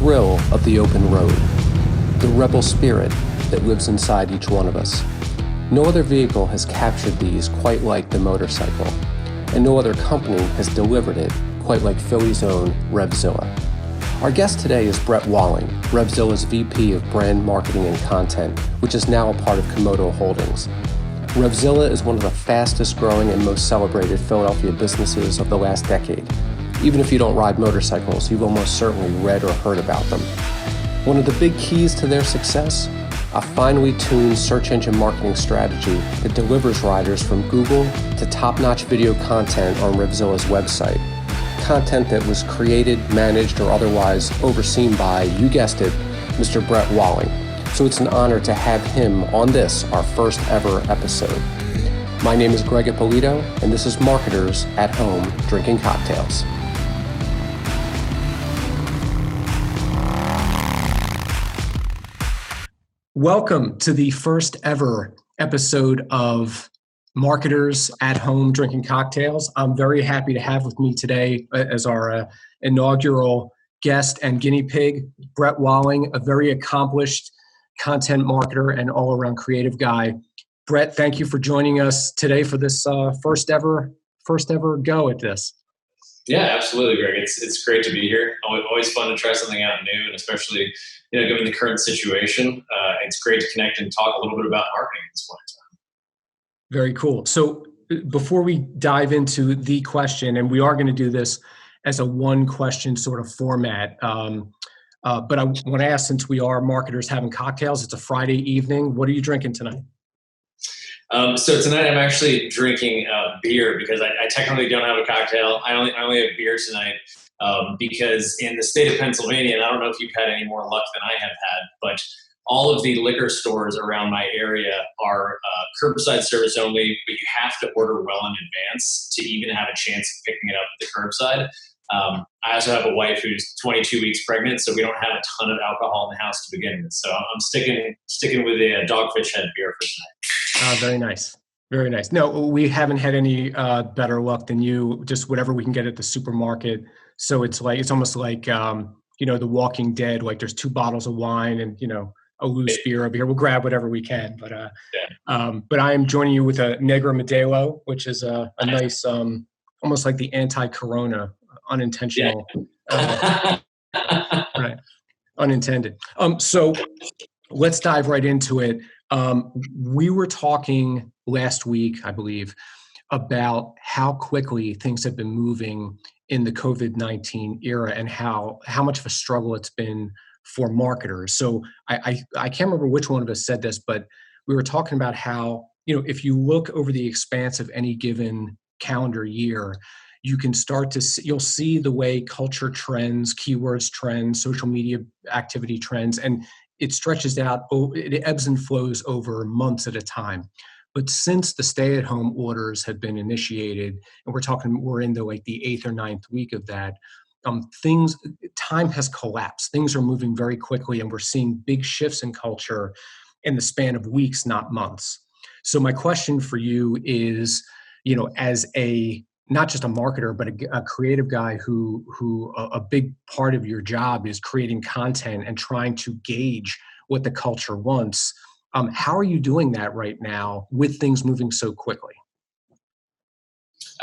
thrill of the open road, the rebel spirit that lives inside each one of us. No other vehicle has captured these quite like the motorcycle, and no other company has delivered it quite like Philly's own RevZilla. Our guest today is Brett Walling, RevZilla's VP of Brand Marketing and Content, which is now a part of Komodo Holdings. RevZilla is one of the fastest growing and most celebrated Philadelphia businesses of the last decade. Even if you don't ride motorcycles, you've almost certainly read or heard about them. One of the big keys to their success? A finely tuned search engine marketing strategy that delivers riders from Google to top-notch video content on RevZilla's website. Content that was created, managed, or otherwise overseen by, you guessed it, Mr. Brett Walling. So it's an honor to have him on this, our first ever episode. My name is Greg Ippolito, and this is Marketers at Home Drinking Cocktails. Welcome to the first ever episode of Marketers at Home Drinking Cocktails. I'm very happy to have with me today as our inaugural guest and guinea pig, Brett Walling, a very accomplished content marketer and all-around creative guy. Brett, thank you for joining us today for this first ever go at this. Yeah, absolutely, Greg. It's great to be here. Always fun to try something out new, and especially given the current situation, it's great to connect and talk a little bit about marketing at this point in time. Very cool. So before we dive into the question, and we are going to do this as a one question sort of format, but I want to ask, since we are marketers having cocktails, it's a Friday evening. What are you drinking tonight? So tonight I'm actually drinking beer because I technically don't have a cocktail. I only have beer tonight because in the state of Pennsylvania, and I don't know if you've had any more luck than I have had, but all of the liquor stores around my area are curbside service only, but you have to order well in advance to even have a chance of picking it up at the curbside. I also have a wife who's 22 weeks pregnant, so we don't have a ton of alcohol in the house to begin with. So I'm sticking with a Dogfish Head beer for tonight. Very nice. Very nice. No, we haven't had any better luck than you, just whatever we can get at the supermarket. So it's almost like, The Walking Dead, like there's 2 bottles of wine and, a loose beer over here. We'll grab whatever we can. But I am joining you with a Negra Modelo, which is a nice, almost like the anti-Corona, unintentional, right, unintended. So let's dive right into it. We were talking last week, I believe, about how quickly things have been moving in the COVID-19 era and how much of a struggle it's been for marketers. So I can't remember which one of us said this, but we were talking about how, if you look over the expanse of any given calendar year, you can start to see, you'll see the way culture trends, keywords trends, social media activity trends, and it stretches out, it ebbs and flows over months at a time. But since the stay-at-home orders have been initiated, and we're in the 8th or 9th week of that, time has collapsed. Things are moving very quickly, and we're seeing big shifts in culture in the span of weeks, not months. So my question for you is, as not just a marketer, but a creative guy who a big part of your job is creating content and trying to gauge what the culture wants. How are you doing that right now with things moving so quickly?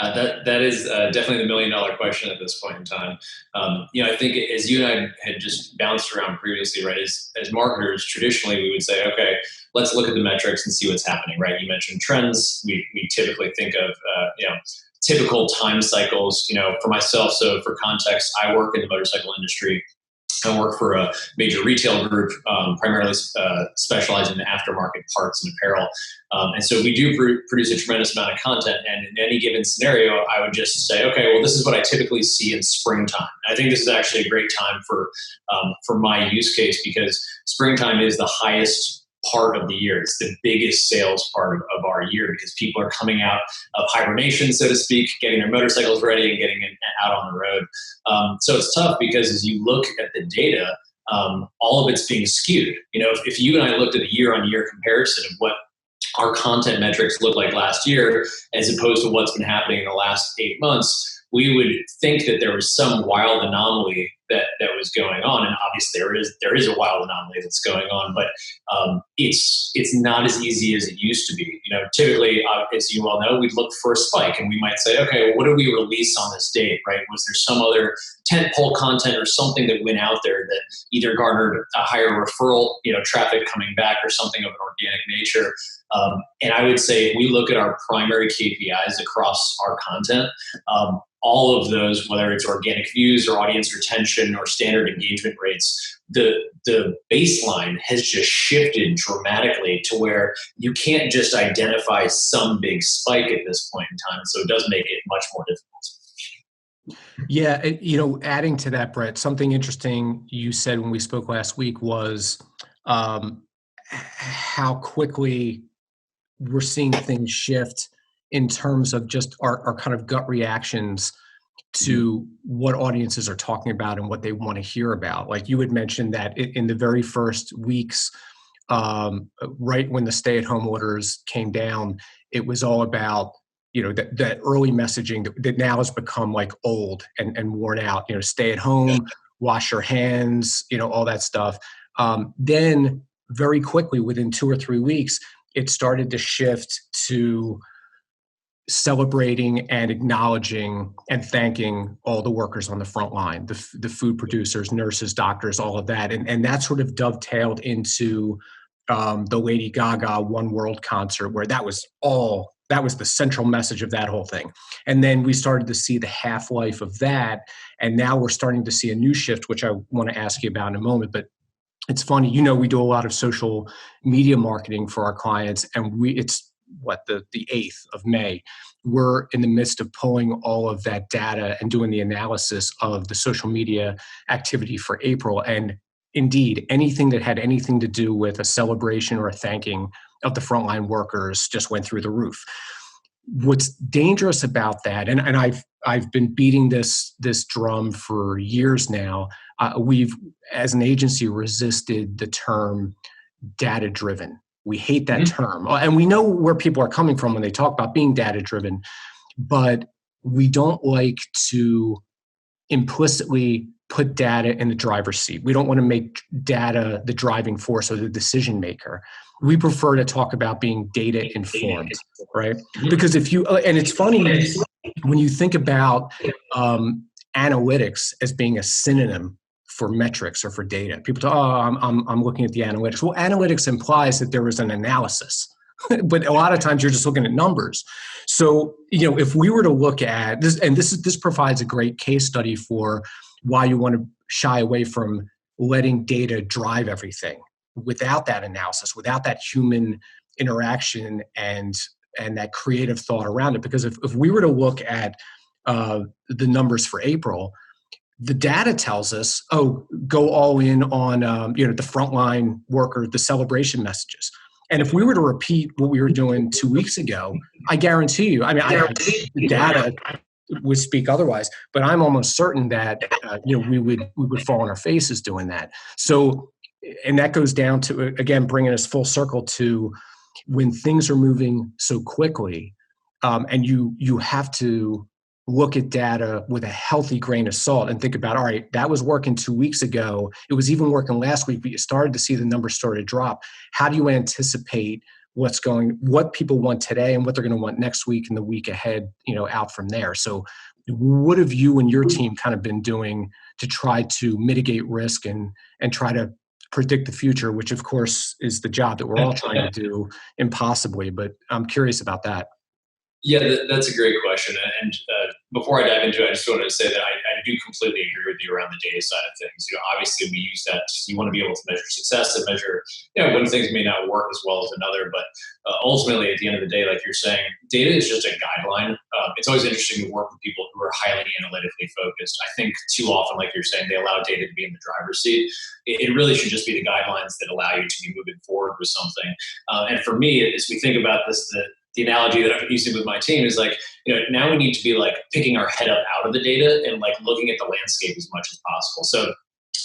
That is definitely the $1 million question at this point in time. I think as you and I had just bounced around previously, right, as marketers, traditionally we would say, okay, let's look at the metrics and see what's happening, right? You mentioned trends. We typically think of, typical time cycles, for myself. So for context, I work in the motorcycle industry. I work for a major retail group, primarily specializing in aftermarket parts and apparel. And so we do produce a tremendous amount of content. And in any given scenario, I would just say, okay, well, this is what I typically see in springtime. I think this is actually a great time for my use case because springtime is the highest part of the year. It's the biggest sales part of our year because people are coming out of hibernation, so to speak, getting their motorcycles ready and getting out on the road. So it's tough because as you look at the data, all of it's being skewed. If you and I looked at a year-on-year comparison of what our content metrics looked like last year, as opposed to what's been happening in the last 8 months, we would think that there was some wild anomaly that was going on. And obviously there is a wild anomaly that's going on, but it's not as easy as it used to be. Typically, as you well know, we'd look for a spike and we might say, okay, well, what did we release on this date, right? Was there some other tentpole content or something that went out there that either garnered a higher referral, traffic coming back, or something of an organic nature? And I would say if we look at our primary KPIs across our content, all of those, whether it's organic views or audience retention or standard engagement rates, the baseline has just shifted dramatically to where you can't just identify some big spike at this point in time. So it does make it much more difficult. Yeah, adding to that, Brett, something interesting you said when we spoke last week was how quickly we're seeing things shift in terms of just our kind of gut reactions to what audiences are talking about and what they want to hear about. Like you had mentioned that in the very first weeks, right when the stay-at-home orders came down, it was all about that early messaging that now has become like old and worn out. Stay at home, wash your hands, all that stuff. Then very quickly, within 2 or 3 weeks, it started to shift to celebrating and acknowledging and thanking all the workers on the front line, the food producers, nurses, doctors, all of that. And that sort of dovetailed into the Lady Gaga One World concert, where that was the central message of that whole thing. And then we started to see the half-life of that. And now we're starting to see a new shift, which I want to ask you about in a moment. But it's funny, we do a lot of social media marketing for our clients, and it's the 8th of May. We're in the midst of pulling all of that data and doing the analysis of the social media activity for April. And indeed, anything that had anything to do with a celebration or a thanking of the frontline workers just went through the roof. What's dangerous about that, and I've been beating this drum for years now. We've, as an agency, resisted the term data-driven. We hate that term. And we know where people are coming from when they talk about being data-driven, but we don't like to implicitly put data in the driver's seat. We don't want to make data the driving force or the decision maker. We prefer to talk about being data informed, right? Because and it's funny when you think about analytics as being a synonym for metrics or for data. People talk, I'm looking at the analytics. Well, analytics implies that there was an analysis, but a lot of times you're just looking at numbers. So, if we were to look at this, and this provides a great case study for why you want to shy away from letting data drive everything without that analysis, without that human interaction and that creative thought around it. Because if we were to look at the numbers for April, the data tells us, go all in on the frontline worker, the celebration messages. And if we were to repeat what we were doing 2 weeks ago, I guarantee you, the data would speak otherwise, but I'm almost certain that we would fall on our faces doing that. So, and that goes down to, again, bringing us full circle to when things are moving so quickly, and you have to look at data with a healthy grain of salt and think about, all right, that was working 2 weeks ago. It was even working last week, but you started to see the numbers start to drop. How do you anticipate what people want today and what they're going to want next week and the week ahead, out from there? So what have you and your team kind of been doing to try to mitigate risk and try to predict the future, which of course is the job that we're all trying to do impossibly, but I'm curious about that. Yeah, that's a great question. And before I dive into it, I just wanted to say that I do completely agree with you around the data side of things. Obviously we use that. You want to be able to measure success and measure, when things may not work as well as another. But ultimately, at the end of the day, like you're saying, data is just a guideline. It's always interesting to work with people who are highly analytically focused. I think too often, like you're saying, they allow data to be in the driver's seat. It really should just be the guidelines that allow you to be moving forward with something. And for me, as we think about this, the analogy that I'm using with my team is like, now we need to be like picking our head up out of the data and like looking at the landscape as much as possible. So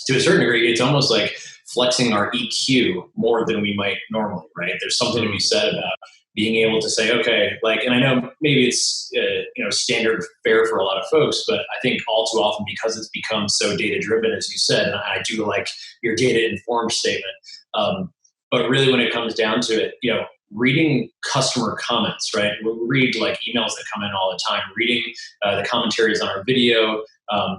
to a certain degree, it's almost like flexing our EQ more than we might normally, right? There's something to be said about being able to say, okay, like, and I know maybe it's standard fare for a lot of folks, but I think all too often, because it's become so data driven, as you said, and I do like your data informed statement. But really, when it comes down to it, reading customer comments, right? We read like emails that come in all the time, reading the commentaries on our video,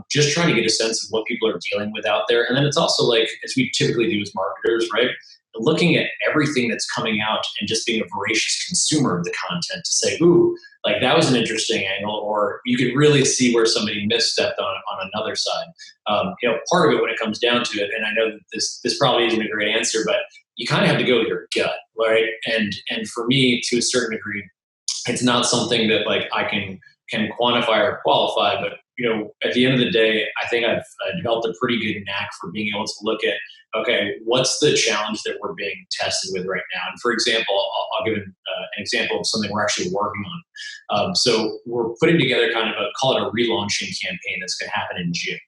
just trying to get a sense of what people are dealing with out there. And then it's also like, as we typically do as marketers, right? Looking at everything that's coming out and just being a voracious consumer of the content to say, ooh, like that was an interesting angle, or you could really see where somebody misstepped on another side. Part of it when it comes down to it, and I know that this probably isn't a great answer, but you kind of have to go with your gut, right? And for me, to a certain degree, it's not something that like I can quantify or qualify, but at the end of the day, I think I've developed a pretty good knack for being able to look at, okay, what's the challenge that we're being tested with right now? And for example, I'll give an example of something we're actually working on. So we're putting together kind of call it a relaunching campaign that's going to happen in June.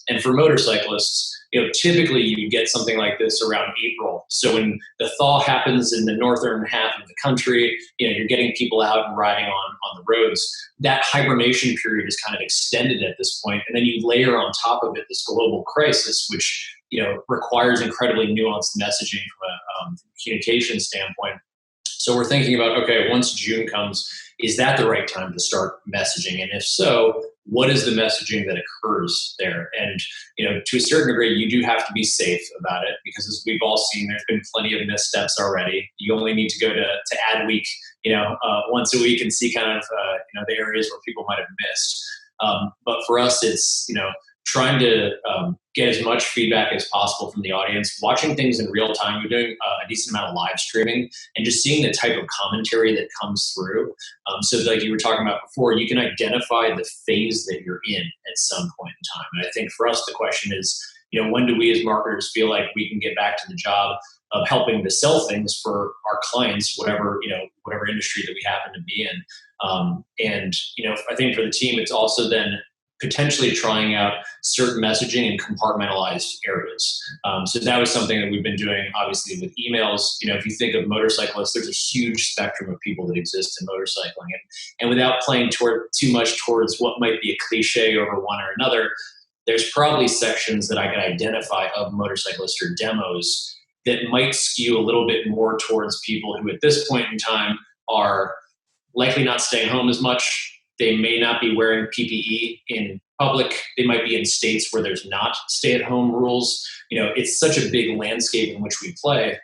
And for motorcyclists, typically you get something like this around April. So when the thaw happens in the northern half of the country, you're getting people out and riding on the roads. That hibernation period is kind of extended at this point. And then you layer on top of it this global crisis, which requires incredibly nuanced messaging from a communication standpoint. So we're thinking about, okay, once June comes, is that the right time to start messaging? And if so, what is the messaging that occurs there? And, to a certain degree, you do have to be safe about it, because as we've all seen, there's been plenty of missteps already. You only need to go to ad week, once a week and see kind of, the areas where people might have missed. But for us, it's, trying to get as much feedback as possible from the audience, watching things in real time. We're doing a decent amount of live streaming and just seeing the type of commentary that comes through. So like you were talking about before, you can identify the phase that you're in at some point in time. And I think for us, the question is, when do we as marketers feel like we can get back to the job of helping to sell things for our clients, whatever industry that we happen to be in. I think for the team, it's also then potentially trying out certain messaging in compartmentalized areas. So that was something that we've been doing, obviously, with emails. If you think of motorcyclists, there's a huge spectrum of people that exist in motorcycling. And without playing too much towards what might be a cliche over one or another, there's probably sections that I can identify of motorcyclists or demos that might skew a little bit more towards people who at this point in time are likely not staying home as much. They may not be wearing PPE in public. They might be in states where there's not stay-at-home rules. It's such a big landscape in which we play.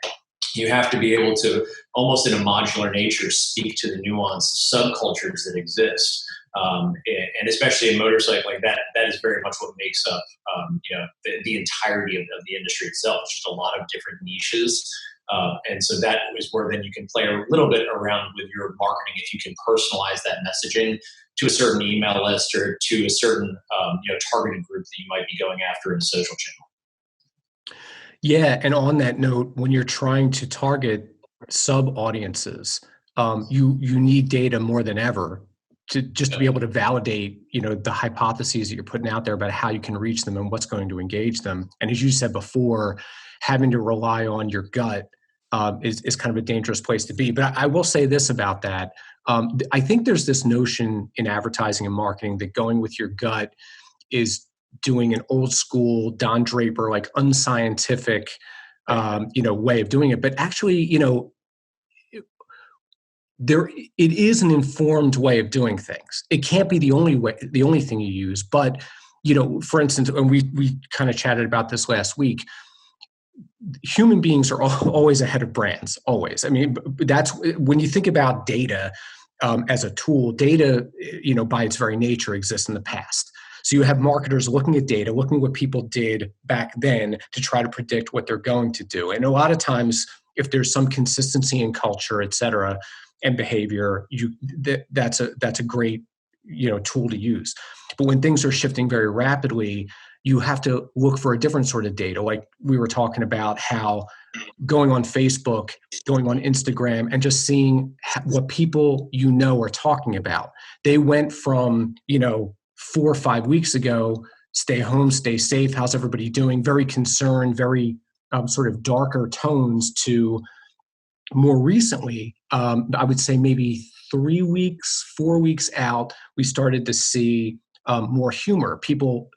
You have to be able to, almost in a modular nature, speak to the nuanced subcultures that exist. And especially in motorcycling, that is very much what makes up the entirety of the industry itself. It's just a lot of different niches. And so that is where then you can play a little bit around with your marketing, if you can personalize that messaging to a certain email list or to a certain targeted group that you might be going after in a social channel. Yeah, and on that note, when you're trying to target sub audiences, you need data more than ever to be able to validate the hypotheses that you're putting out there about how you can reach them and what's going to engage them. And as you said before, having to rely on your gut is kind of a dangerous place to be. But I will say this about that. I think there's this notion in advertising and marketing that going with your gut is doing an old school Don Draper, like unscientific, way of doing it. But actually, it is an informed way of doing things. It can't be the only thing you use. But, for instance, and we kind of chatted about this last week, human beings are always ahead of brands, always. I mean, that's when you think about data as a tool. Data, by its very nature, exists in the past. So you have marketers looking at data, looking at what people did back then to try to predict what they're going to do. And a lot of times, if there's some consistency in culture, et cetera, and behavior, that's a great tool to use. But when things are shifting very rapidly, you have to look for a different sort of data. Like we were talking about how going on Facebook, going on Instagram, and just seeing what people are talking about. They went from 4 or 5 weeks ago, stay home, stay safe, how's everybody doing? Very concerned, very sort of darker tones, to more recently, I would say maybe 3 weeks, 4 weeks out, we started to see more humor. People,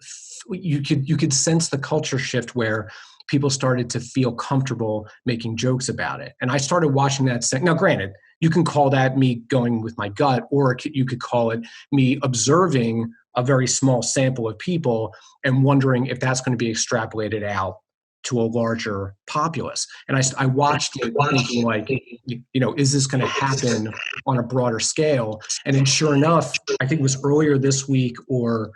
you could sense the culture shift where people started to feel comfortable making jokes about it. And I started watching that. Now, granted, you can call that me going with my gut, or you could call it me observing a very small sample of people and wondering if that's going to be extrapolated out to a larger populace. And I watched it thinking like, is this going to happen on a broader scale? And then sure enough, I think it was earlier this week or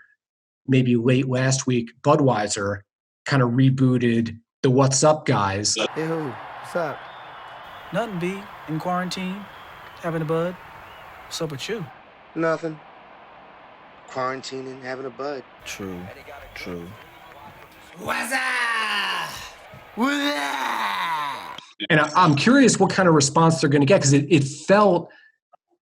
maybe late last week, Budweiser kind of rebooted the What's Up guys. Hey, who? What's up? Nothing, B. In quarantine, having a bud. What's up with you? Nothing. Quarantining, having a bud. True. What's up? And I'm curious what kind of response they're going to get, because it felt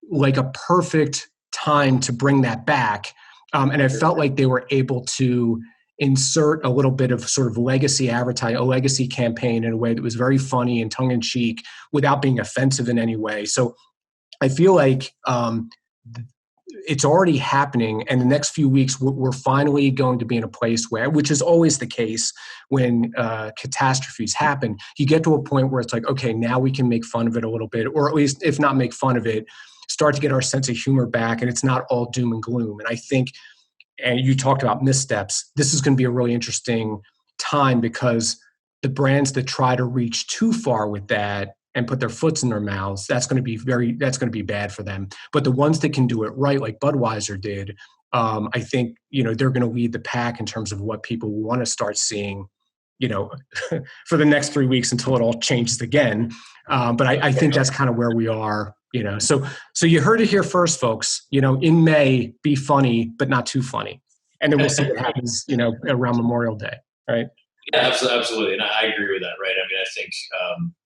like a perfect time to bring that back. And I felt like they were able to insert a little bit of sort of legacy advertising, a legacy campaign in a way that was very funny and tongue-in-cheek without being offensive in any way. So I feel like it's already happening, and the next few weeks we're finally going to be in a place where, which is always the case when catastrophes happen, you get to a point where it's like, okay, now we can make fun of it a little bit, or at least if not make fun of it, start to get our sense of humor back, and it's not all doom and gloom. And I think, and you talked about missteps, this is going to be a really interesting time, because the brands that try to reach too far with that and put their foots in their mouths, that's going to be bad for them. But the ones that can do it right, like Budweiser did, I think, they're going to lead the pack in terms of what people want to start seeing, for the next 3 weeks until it all changes again. But I think that's kind of where we are, So you heard it here first, folks. In May, be funny, but not too funny. And then we'll see what happens, around Memorial Day, right? Yeah, absolutely. And I agree with that, right? I mean,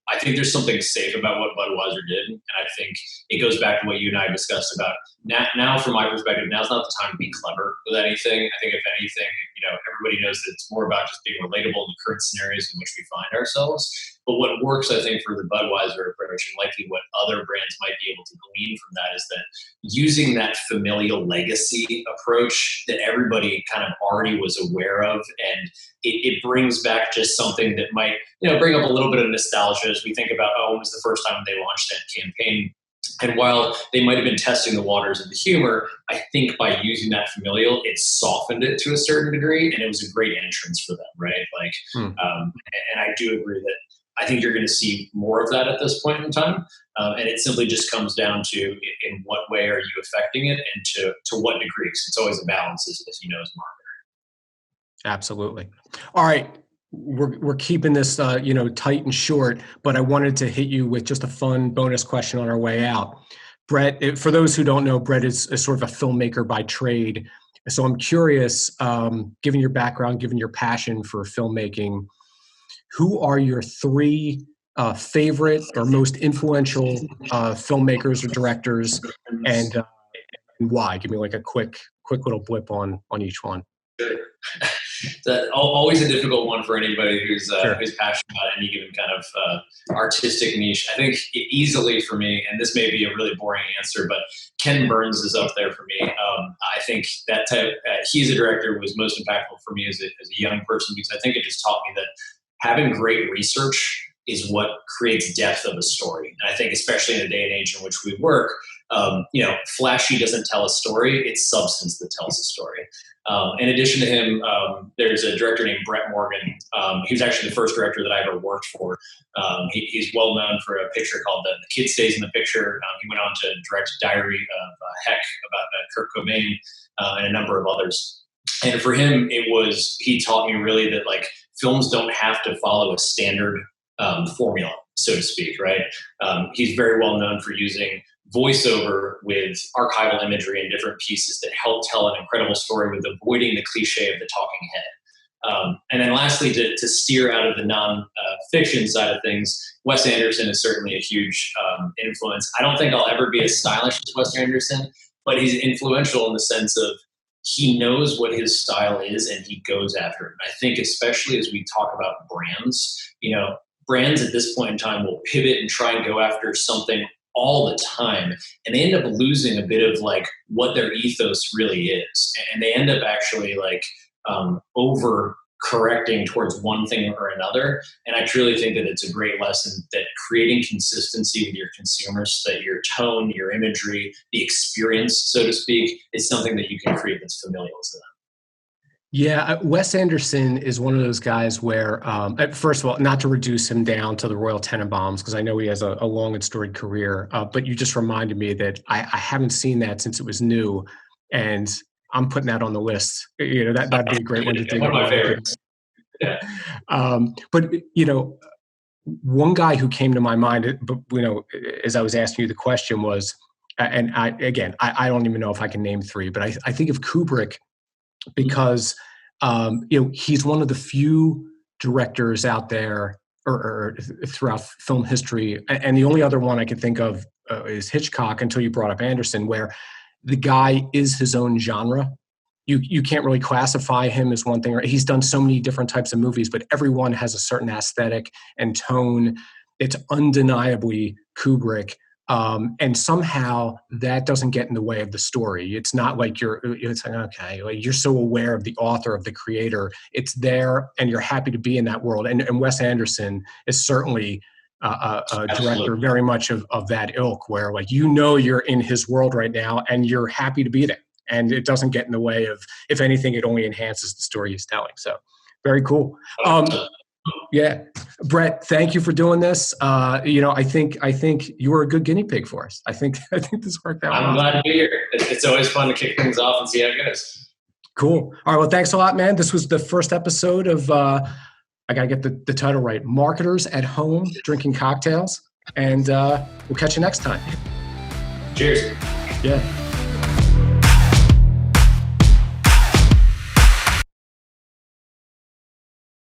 I think there's something safe about what Budweiser did. And I think it goes back to what you and I discussed about now from my perspective, now's not the time to be clever with anything. I think if anything, everybody knows that it's more about just being relatable in the current scenarios in which we find ourselves. But what works, I think, for the Budweiser approach, and likely what other brands might be able to glean from that, is that using that familial legacy approach that everybody kind of already was aware of, and it brings back just something that might, bring up a little bit of nostalgia as we think about, when was the first time they launched that campaign? And while they might have been testing the waters of the humor, I think by using that familial, it softened it to a certain degree, and it was a great entrance for them, right? And I do agree that I think you're going to see more of that at this point in time. And it simply just comes down to in what way are you affecting it, and to what degree. Because it's always a balance, as you know, as a marketer. Absolutely. All right. We're keeping this, tight and short, but I wanted to hit you with just a fun bonus question on our way out. Brett, for those who don't know, Brett is sort of a filmmaker by trade. So I'm curious, given your background, given your passion for filmmaking, who are your three favorite or most influential filmmakers or directors, and why? Give me like a quick little blip on each one. Sure. That's always a difficult one for anybody who's Sure. who's passionate about any given kind of artistic niche. I think easily for me, and this may be a really boring answer, but Ken Burns is up there for me. I think that type, he's a director who was most impactful for me as a young person, because I think it just taught me that having great research is what creates depth of a story. And I think especially in the day and age in which we work, flashy doesn't tell a story, it's substance that tells a story. In addition to him, there's a director named Brett Morgan. He was actually the first director that I ever worked for. He's well known for a picture called The Kid Stays in the Picture. He went on to direct Diary of Heck about Kurt Cobain, and a number of others. And for him, he taught me really that films don't have to follow a standard formula, so to speak, right? He's very well known for using voiceover with archival imagery and different pieces that help tell an incredible story with avoiding the cliche of the talking head. And then lastly, to steer out of the non-fiction side of things, Wes Anderson is certainly a huge influence. I don't think I'll ever be as stylish as Wes Anderson, but he's influential in the sense of he knows what his style is and he goes after it. And I think especially as we talk about brands, brands at this point in time will pivot and try and go after something all the time, and they end up losing a bit of like what their ethos really is, and they end up actually like over correcting towards one thing or another. And I truly think that it's a great lesson that creating consistency with your consumers, so that your tone, your imagery, the experience, so to speak, is something that you can create that's familial to them. Yeah, Wes Anderson is one of those guys where, first of all, not to reduce him down to the Royal Tenenbaums, because I know he has a long and storied career, but you just reminded me that I haven't seen that since it was new, and I'm putting that on the list. That'd be a great one to take. One of my favorites. Yeah. But one guy who came to my mind, but as I was asking you the question was, and I don't even know if I can name three, but I think of Kubrick, because he's one of the few directors out there or throughout film history, and the only other one I can think of is Hitchcock, until you brought up Anderson, where the guy is his own genre. You can't really classify him as one thing. He's done so many different types of movies, but everyone has a certain aesthetic and tone. It's undeniably Kubrick. And somehow that doesn't get in the way of the story. It's not like it's like, okay, like you're so aware of the author, of the creator. It's there and you're happy to be in that world. And Wes Anderson is certainly a director very much of that ilk, where like, you're in his world right now and you're happy to be there. And it doesn't get in the way of, if anything, it only enhances the story he's telling. So very cool. Yeah, Brett, thank you for doing this. I think you were a good guinea pig for us. I think this worked out. I'm glad to be here. It's always fun to kick things off and see how it goes. Cool. All right. Well, thanks a lot, man. This was the first episode of, I got to get the title right, Marketers at Home Drinking Cocktails. And we'll catch you next time. Cheers. Yeah.